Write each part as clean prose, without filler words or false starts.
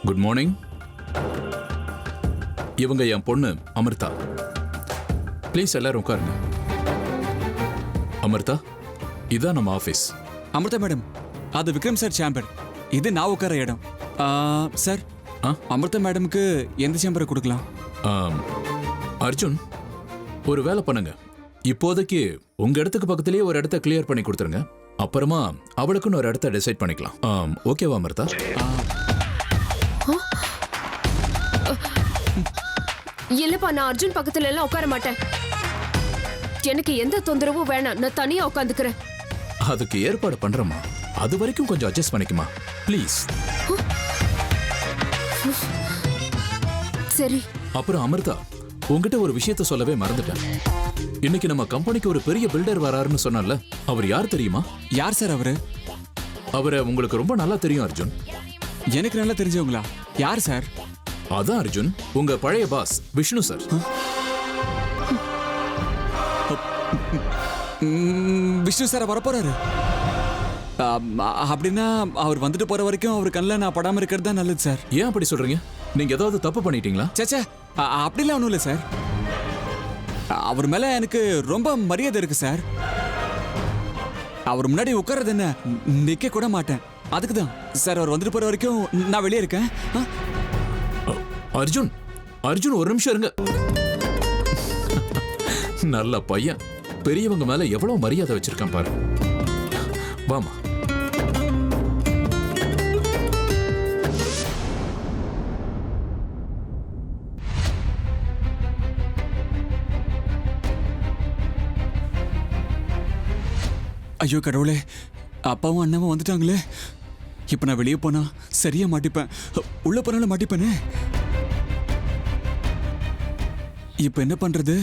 Good morning. இவங்க என் பொண்ணு Amrita. Please எல்லாரும் உட்காருங்க. அமிர்தா, இதான் நம்ம ஆஃபீஸ். அமிர்தா மேடம், அது விக்ரம் சார் சேம்பர். இது நான் உட்கார இடம். சார், அமிர்தா மேடமுக்கு எந்த சேம்பரை கொடுக்கலாம்? அர்ஜுன், ஒரு வேலை பண்ணுங்க. இப்போதைக்கு உங்க இடத்துக்கு பக்கத்திலேயே ஒரு இடத்த கிளியர் பண்ணி கொடுத்துருங்க. அப்புறமா அவளுக்குன்னு ஒரு இடத்த டிசைட் பண்ணிக்கலாம். ஓகேவா அமிர்தா? இல்லப்பா, நான் அர்ஜுன் பக்கத்துல எல்லாம் உட்கார மாட்டேன். எனக்கு எந்த தொந்தரவும் வேணாம். நான் தனியா உட்காந்துக்கிறேன். அதுக்கு ஏற்பாடு பண்றேம்மா. அது வரைக்கும் கொஞ்சம் அட்ஜஸ்ட் பண்ணிக்குமா ப்ளீஸ். சரி. அப்புறம் அமிர்தா, உங்ககிட்ட ஒரு விஷயத்த சொல்லவே மறந்துட்டேன். இன்னைக்கு நம்ம கம்பெனிக்கு ஒரு பெரிய பில்டர் வராருன்னு சொன்னார்ல, அவர் யார் தெரியுமா? யார் சார் அவரு? அவரை உங்களுக்கு ரொம்ப நல்லா தெரியும் அர்ஜுன். எனக்கு நல்லா தெரிஞ்சவங்களா? யார் சார்? அதான் அர்ஜுன், உங்க பழைய boss Vishnu sir. Vishnu sir வரப்போறாரு. அப்படின்னா அவர் வந்துட்டு போற வரைக்கும் அவர் கண்ணில் நான் படாம இருக்கிறது தான் நல்லது சார். ஏன் அப்படி சொல்றீங்க? நீங்க ஏதாவது தப்பு பண்ணிட்டீங்களா? சேச்சே, அப்படிலாம் ஒன்றும் இல்லை சார். அவர் மேல எனக்கு ரொம்ப மரியாதை இருக்கு சார். அவர் முன்னாடி உட்கார்றது என்ன, நிக்க கூட மாட்டேன். அதுக்கு தான் சார் அவர் வந்துட்டு போற வரைக்கும் நான் வெளியே இருக்கேன். அர்ஜுன், அர்ஜுன் ஒரு நிமிஷம் இருங்க. நல்ல பையன், பெரியவங்க மேல எவ்வளவு மரியாதை வச்சிருக்கான் பாரு. வாமா. ஐயோ கடவுளே, அப்பாவும் அண்ணாவும் வந்துட்டாங்களே. இப்ப நான் வெளியே போனா சரியா மாட்டிப்பேன். உள்ள போனாலும் மாட்டிப்பேனே. இப்ப என்ன பண்றது?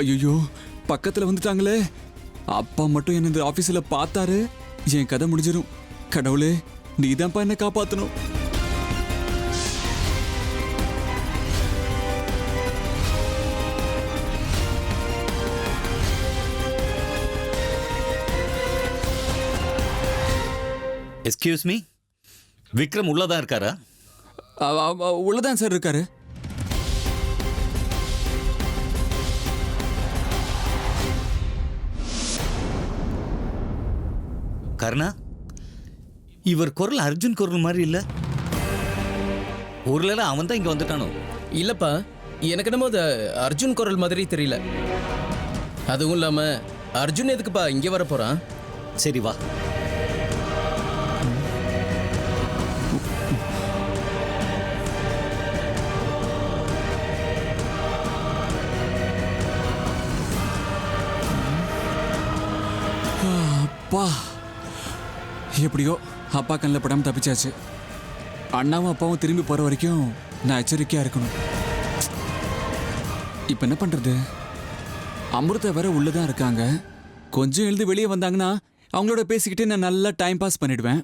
ஐயோ, பக்கத்துல வந்துட்டாங்களே. அப்பா மட்டும் என்ன இந்த ஆபீஸ்ல பார்த்தாரு, என் கதை முடிஞ்சிடும். கடவுளே, நீதான்ப்பா என்ன காப்பாத்தணும். எஸ்கியூஸ் மீ, விக்ரம் உள்ளதான் இருக்காரா? உள்ளதான் சார் இருக்காரு. கருணா, இவர் குரல் அர்ஜுன் குரல் மாதிரி இல்ல. ஒருவேளை அவன் தான் இங்க வந்துட்டானோ? இல்லப்பா, எனக்கு என்னமோ அது அர்ஜுன் குரல் மாதிரி தெரியல. அதுவும் இல்லாம அர்ஜுன் எதுக்குப்பா இங்க வர போறான்? சரி வா. அப்பா, எப்படியோ அப்பா கண்ணில் படாம தப்பிச்சாச்சு. அண்ணாவும் அப்பாவும் திரும்பி போற வரைக்கும் நான் எச்சரிக்கையா இருக்கணும். இப்ப என்ன பண்றது? அமிர்தா வேற உள்ளதான் இருக்காங்க. கொஞ்சம் எழுந்து வெளியே வந்தாங்கன்னா அவங்களோட பேசிக்கிட்டு நான் நல்லா டைம் பாஸ் பண்ணிடுவேன்.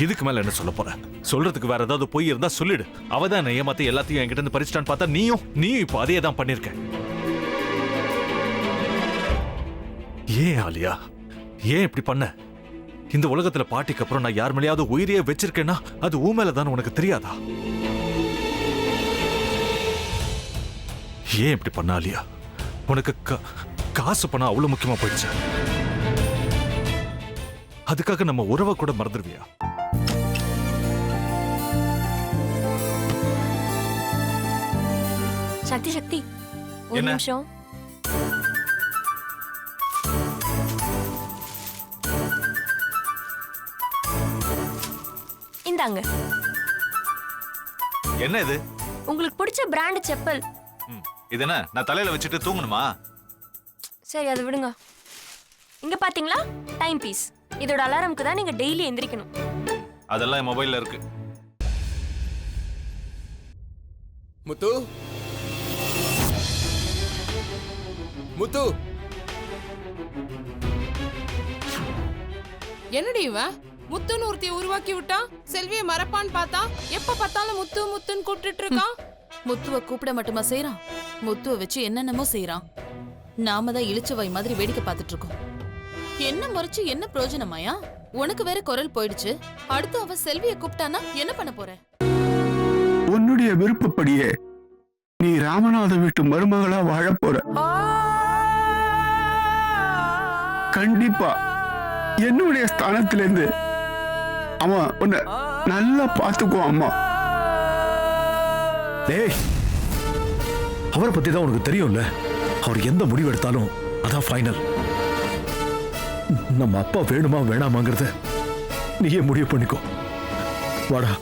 இதுக்கு மேல என்ன சொல்ல போற? சொல்றதுக்கு வேற ஏதாவது போய் இருந்தா சொல்லிடு. அவதான் என்ன ஏமாத்தி எல்லாத்தையும் என்கிட்ட இருந்து பறிச்சிட்டான்னு பார்த்தா நீயும் இப்போ அதே தான் பண்ணிருக்க. ஏன் ஆலியா, ஏன் இப்படி பண்ண? இந்த உலகத்துல பாட்டிக்கு அப்புறம் நான் யார் மேலேயாவது உயிரையே வச்சிருக்கேன்னா அது ஊ மேலதான் உனக்கு தெரியாதா? ஏன் இப்படி பண்ண ஆலியா? உனக்கு காசு பணம் அவ்வளவு முக்கியமா போயிடுச்சு. அதுக்காக நம்ம உறவை கூட மறந்துடுவியா? சக்தி சக்தி, ஒரு நிமிஷம். இந்தாங்க. என்ன இது? உங்களுக்கு பிடிச்ச பிராண்ட் செப்பல். இது என்ன, நான் தலையில வச்சுட்டு தூங்கணுமா? சரி, அதை விடுங்க. இங்க பாத்தீங்களா, டைம் பீஸ். இதோட அலாரம்க்கு தான் நீங்க டெய்லி எந்திரிக்கணும். அதெல்லாம் என் மொபைல்ல இருக்கு. முத்து, முத்து, என்னடி இவன் முத்துன்னு ஒருத்தைய உருவாக்கி விட்டான், செல்வியை மறப்பான்னு பார்த்தா எப்ப பார்த்தாலும் முத்து முத்துன்னு கூப்பிட்டுட்டு இருக்கான். முத்துவ கூப்பிட மட்டுமா செய்யறான், முத்துவ வச்சு என்னென்னமோ செய்யறான். நாம தான் இழிச்சவாய் மாதிரி வேடிக்கை பார்த்துட்டு இருக்கோம். என்ன முறைச்சு என்ன பிரயோஜனமாயா? உனக்கு வேற குரல் போயிடுச்சு. அடுத்து அவ செல்வியை கூப்பிட்டானா என்ன பண்ண போற? உன்னுடைய விருப்பப்படியே நீ ராமநாத வீட்டு மருமகளா வாழ போற. கண்டிப்பா என்னுடைய ஸ்தானத்திலிருந்து அவன் உன்னை நல்லா பார்த்துக்குவான் அம்மா. டேய், அவரை பத்தி தான் உனக்கு தெரியும்ல. அவர் எந்த முடிவு எடுத்தாலும் அதான் ஃபைனல். நம்ம அப்பா வேணுமா வேணாமாங்கிறத நீயே முடிவு பண்ணிக்கோ. வாடா.